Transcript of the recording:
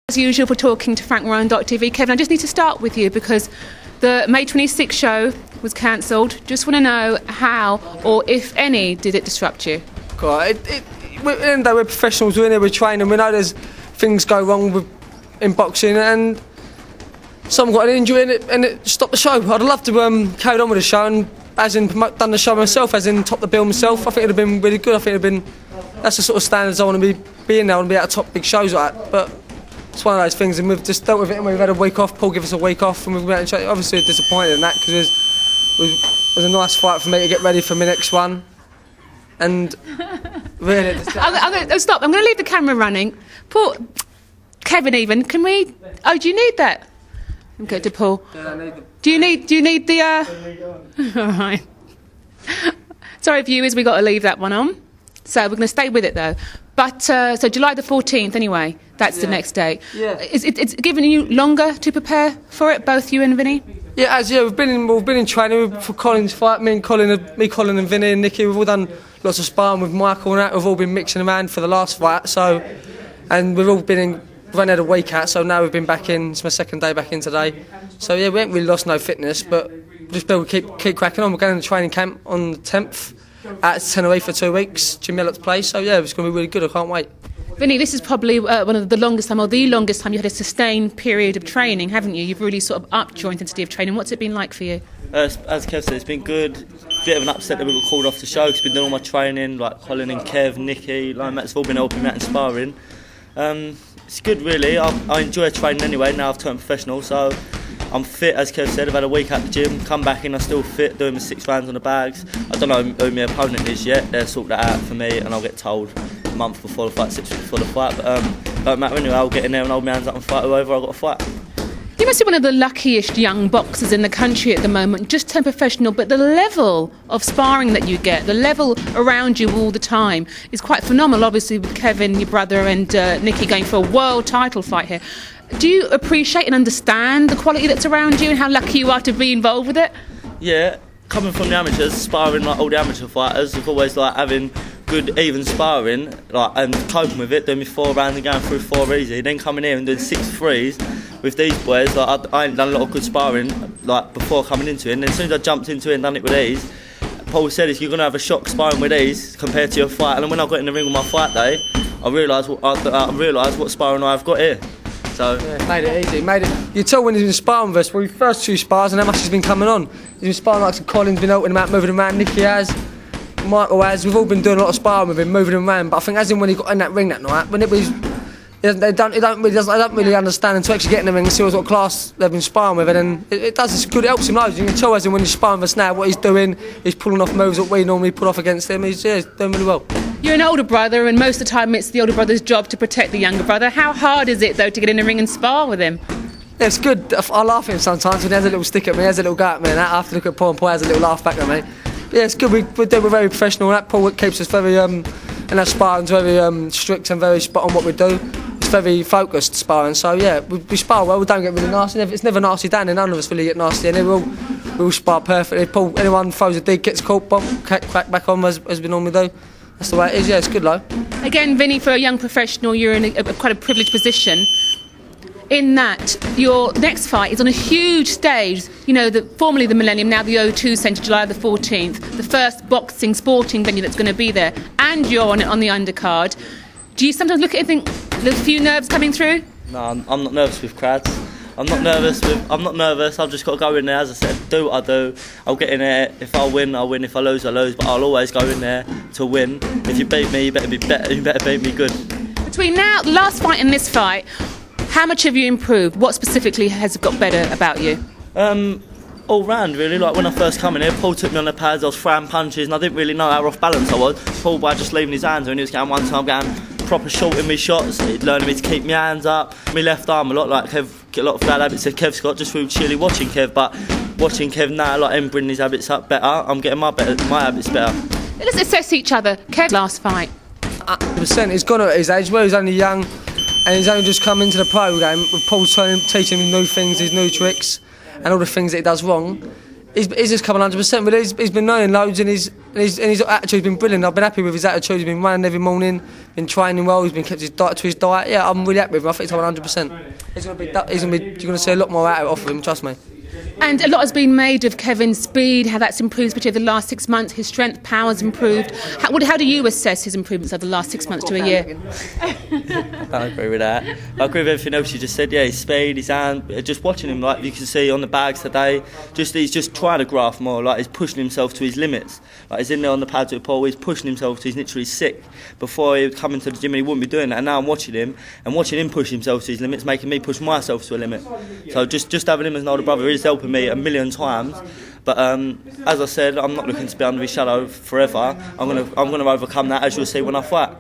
As usual, we're talking to FrankRyan.tv. Kevin, I just need to start with you because the May 26th show was cancelled. Just want to know how, or if any, did it disrupt you? God, at the end of the day, we're professionals, we're in here, we're training, we know there's things go wrong in boxing, and someone got an injury and it stopped the show. I'd love to carry on with the show and as in done the show myself, as in top the bill myself. I think it'd have been really good. I think it'd have been, that's the sort of standards I want to be in now. I want to be at top big shows like that. But it's one of those things, and we've just dealt with it. And we've had a week off. Paul gave us a week off, and we've been obviously disappointed in that because it was a nice fight for me to get ready for my next one. And really, I'm gonna stop. I'm going to leave the camera running. Paul, Kevin, even can we? Oh, do you need that? I'm going to Paul. Do you need the? All right. Sorry, viewers, we got to leave that one on. So we're going to stay with it though. But so July the 14th, anyway. That's the next date. Yeah. It's given you longer to prepare for it, both you and Vinny? Yeah, we've been in training for Colin's fight. Me, Colin, and Vinny and Nicky. We've all done lots of sparring with Michael and that. We've all been mixing around for the last fight. So, and we've all been in. We've only had a week out, so now we've been back in. It's my second day back in today. So yeah, we ain't really lost no fitness, but just be able to keep cracking on. We're going to training camp on the 10th at Tenerife for 2 weeks. Jim Elliot's place. So yeah, it's going to be really good. I can't wait. Vinny, this is probably one of the longest time, or the longest time you had a sustained period of training, haven't you? You've really sort of upped your intensity of training. What's it been like for you? As Kev said, it's been good. Bit of an upset that we got called off the show because we've been doing all my training, like Colin and Kev, Nicky, like Matt's all been helping me out in sparring. It's good really. I enjoy training anyway. Now I've turned professional, so I'm fit. As Kev said, I've had a week at the gym, come back in, I'm still fit, doing my 6 rounds on the bags. I don't know who my opponent is yet. They'll sort that out for me, and I'll get told a month before the fight, 6 weeks before the fight. But don't matter anyway. I'll get in there and hold my hands up and fight whoever I've got to fight. You must be one of the luckiest young boxers in the country at the moment, just turned professional, but the level of sparring that you get, the level around you all the time is quite phenomenal, obviously with Kevin, your brother, and Nicky going for a world title fight here. Do you appreciate and understand the quality that's around you and how lucky you are to be involved with it? Yeah, coming from the amateurs, sparring like all the amateur fighters, we've always like having good even sparring, like and coping with it, doing me 4 rounds and going through 4 easy, then coming here and doing 6 threes with these boys. Like I ain't done a lot of good sparring like before coming into it, and as soon as I jumped into it and done it with these, Paul said you're going to have a shock sparring with these compared to your fight. And then when I got in the ring on my fight day, I realised what sparring I've got here. So yeah, made it easy. You tell when he's been sparring with us. Well, the first 2 spars and how much he's been coming on. He's been sparring like Colin's been helping him out, moving him around. Nicky has, Michael has. We've all been doing a lot of sparring with him, moving him around. But I think as in when he got in that ring that night, when it was, I don't really understand until actually get in the ring and see what class they've been sparring with, and it does. It's good. It helps him loads. You can tell as in when he's sparring with us now what he's doing. He's pulling off moves that we normally pull off against him. He's doing really well. You're an older brother, and most of the time it's the older brother's job to protect the younger brother. How hard is it, though, to get in the ring and spar with him? Yeah, it's good. I laugh at him sometimes when he has a little stick at me, has a little go at me, and I have to look at Paul, and Paul has a little laugh back at me. But yeah, it's good. We're very professional, and that Paul keeps us very, and our sparring's very strict and very spot on what we do. It's very focused sparring, so yeah, we spar well, we don't get really nasty. It's never nasty down there, none of us really get nasty, and we all spar perfectly. Paul, anyone throws a dig, gets caught, bump, crack back on as we normally do. That's the way it is, yeah, it's good though. Again, Vinny, for a young professional, you're in quite a privileged position in that your next fight is on a huge stage, you know, formerly the Millennium, now the O2 Centre, July the 14th, the first boxing, sporting venue that's going to be there, and you're on the undercard. Do you sometimes look at it and think, there's a few nerves coming through? No, I'm not nervous with crowds. I'm not nervous. I've just got to go in there, as I said, do what I do. I'll get in there. If I win, I win. If I lose, I lose. But I'll always go in there to win. If you beat me, you better be better. You better beat me good. Between now, the last fight and this fight, how much have you improved? What specifically has got better about you? All round really. Like when I first come in here, Paul took me on the pads. I was throwing punches, and I didn't really know how off balance I was. Paul by just leaving his hands when he was going one time, going proper shorting me shots, learning me to keep my hands up, my left arm a lot, like Kev, get a lot of bad habits that Kev's got just through chilly watching Kev, but watching Kev now, like him bringing his habits up better, I'm getting my habits better. Let's assess each other. Kev, last fight. 100%, he's gone at his age, where he's only young, and he's only just come into the pro game, with Paul teaching him new things, his new tricks, and all the things that he does wrong. he's just come 100%. But he's been knowing loads, and his attitude's been brilliant. I've been happy with his attitude. He's been running every morning, been training well. He's been kept his diet to his diet. Yeah, I'm really happy with him. I think he's 100%. You're going to see a lot more out of him. Trust me. And a lot has been made of Kevin's speed, how that's improved, particularly the last 6 months. His strength, power's improved. How do you assess his improvements over the last 6 months to a year? I agree with that. I agree with everything else you just said. Yeah, his speed, his hand. Just watching him, like you can see on the bags today, he's just trying to graft more. Like he's pushing himself to his limits. Like he's in there on the pads with Paul. He's pushing himself to he's literally sick. Before he would come into the gym, he wouldn't be doing that. And now I'm watching him push himself to his limits, making me push myself to a limit. So just having him as an older brother is helping me a million times. But as I said, I'm not looking to be under his shadow forever. I'm gonna overcome that, as you'll see when I fight.